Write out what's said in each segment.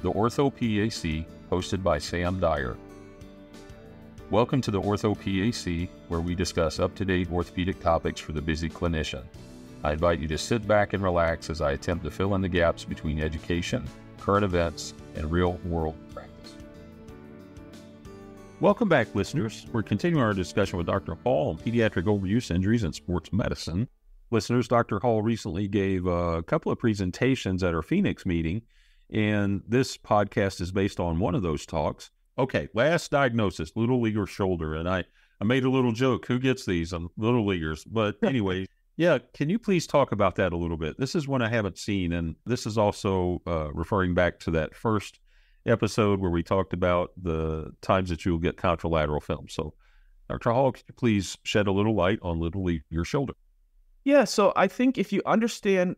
the orthoPAC, hosted by Sam Dyer. Welcome to the orthoPAC, where we discuss up-to-date orthopedic topics for the busy clinician. I invite you to sit back and relax as I attempt to fill in the gaps between education, current events, and real-world practice. Welcome back, listeners. We're continuing our discussion with Dr. Hall on pediatric overuse injuries in sports medicine. Listeners, Dr. Hall recently gave a couple of presentations at our Phoenix meeting, and this podcast is based on one of those talks. Okay, last diagnosis, little leaguer shoulder, and I made a little joke. Who gets these? Little leaguers. But anyway, yeah, can you please talk about that a little bit? This is one I haven't seen, and this is also referring back to that first episode where we talked about the times that you'll get contralateral film. So, Dr. Hall, could you please shed a little light on little leaguer shoulder? Yeah, so I think if you understand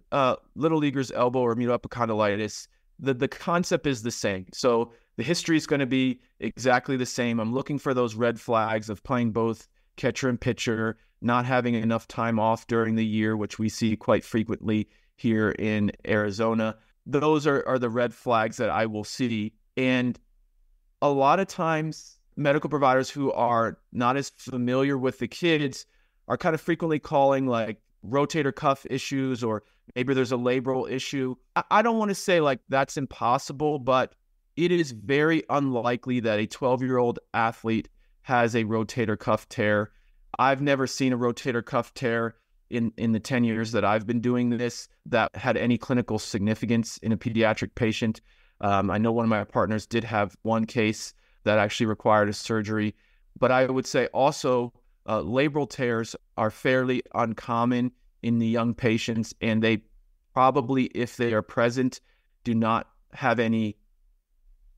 little leaguer's elbow or immunoepicondylitis, the concept is the same. So the history is going to be exactly the same. I'm looking for those red flags of playing both catcher and pitcher, not having enough time off during the year, which we see quite frequently here in Arizona. Those are the red flags that I will see. And a lot of times, medical providers who are not as familiar with the kids are kind of frequently calling like rotator cuff issues, or maybe there's a labral issue. I don't want to say like that's impossible, but it is very unlikely that a 12-year-old athlete has a rotator cuff tear. I've never seen a rotator cuff tear in the 10 years that I've been doing this that had any clinical significance in a pediatric patient. I know one of my partners did have one case that actually required a surgery, but I would say also labral tears are fairly uncommon in the young patients, and they probably, if they are present, do not have any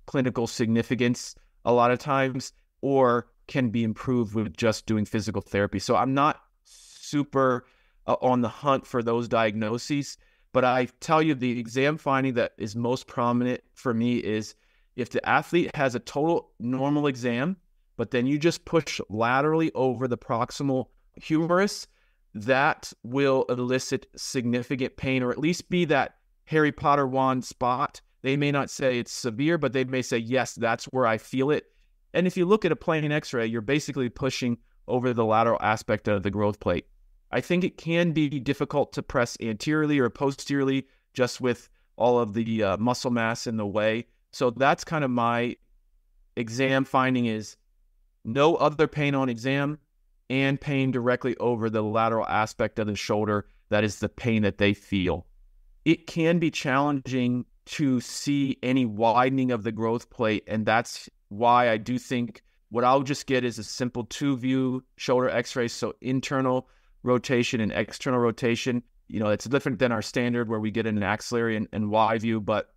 clinical significance a lot of times, or can be improved with just doing physical therapy. So I'm not super on the hunt for those diagnoses, but I tell you the exam finding that is most prominent for me is if the athlete has a total normal exam, but then you just push laterally over the proximal humerus, that will elicit significant pain, or at least be that Harry Potter wand spot. They may not say it's severe, but they may say, yes, that's where I feel it. And if you look at a plain x-ray, you're basically pushing over the lateral aspect of the growth plate. I think it can be difficult to press anteriorly or posteriorly just with all of the muscle mass in the way. So that's kind of my exam finding is no other pain on exam, and pain directly over the lateral aspect of the shoulder. That is the pain that they feel. It can be challenging to see any widening of the growth plate, and that's why I do think what I'll just get is a simple 2-view shoulder x-ray, so internal rotation and external rotation. You know, it's different than our standard where we get an axillary and Y view, but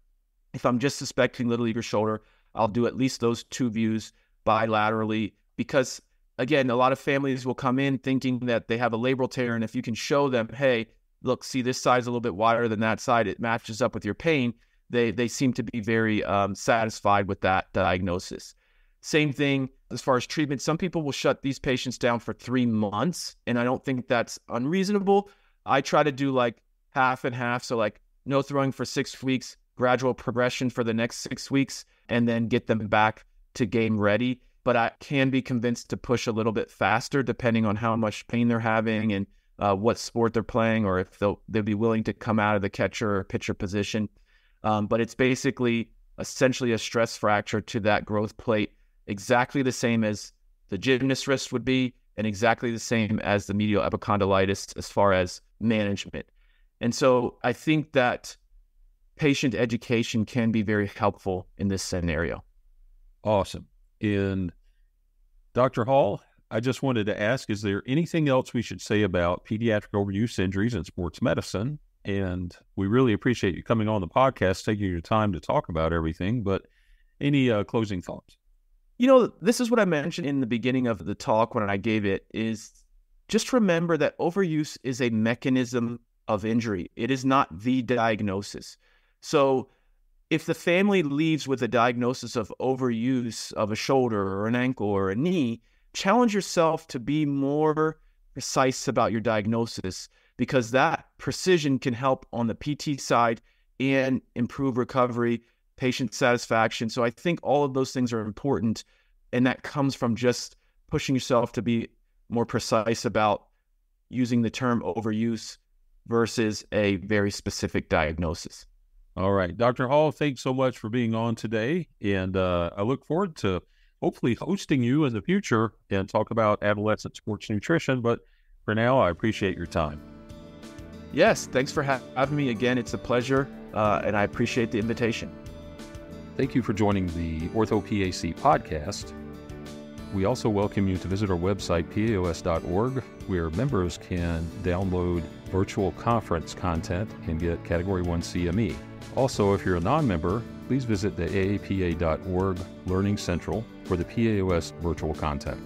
if I'm just suspecting little leaguer shoulder, I'll do at least those 2 views bilaterally, because again, a lot of families will come in thinking that they have a labral tear, and if you can show them, hey, look, see this side's a little bit wider than that side, it matches up with your pain, they seem to be very satisfied with that diagnosis. Same thing as far as treatment. Some people will shut these patients down for 3 months, and I don't think that's unreasonable. I try to do like half and half, so like no throwing for 6 weeks, gradual progression for the next 6 weeks, and then get them back to game ready. But I can be convinced to push a little bit faster depending on how much pain they're having and what sport they're playing, or if they'll be willing to come out of the catcher or pitcher position. But it's basically essentially a stress fracture to that growth plate, exactly the same as the gymnast wrist would be, and exactly the same as the medial epicondylitis as far as management. And so I think that patient education can be very helpful in this scenario. Awesome. And Dr. Hall, I just wanted to ask, is there anything else we should say about pediatric overuse injuries in sports medicine? And we really appreciate you coming on the podcast, taking your time to talk about everything, but any closing thoughts? You know, this is what I mentioned in the beginning of the talk when I gave it, is just remember that overuse is a mechanism of injury. It is not the diagnosis. So if the family leaves with a diagnosis of overuse of a shoulder or an ankle or a knee, challenge yourself to be more precise about your diagnosis, because that precision can help on the PT side and improve recovery patient satisfaction. So I think all of those things are important, and that comes from just pushing yourself to be more precise about using the term overuse versus a very specific diagnosis. All right. Dr. Hall, thanks so much for being on today. And I look forward to hopefully hosting you in the future and talk about adolescent sports nutrition. But for now, I appreciate your time. Yes, thanks for having me again. It's a pleasure, and I appreciate the invitation. Thank you for joining the orthoPAC podcast. We also welcome you to visit our website, paos.org, where members can download virtual conference content and get Category 1 CME. Also, if you're a non-member, please visit the aapa.org Learning Central for the PAOS virtual content.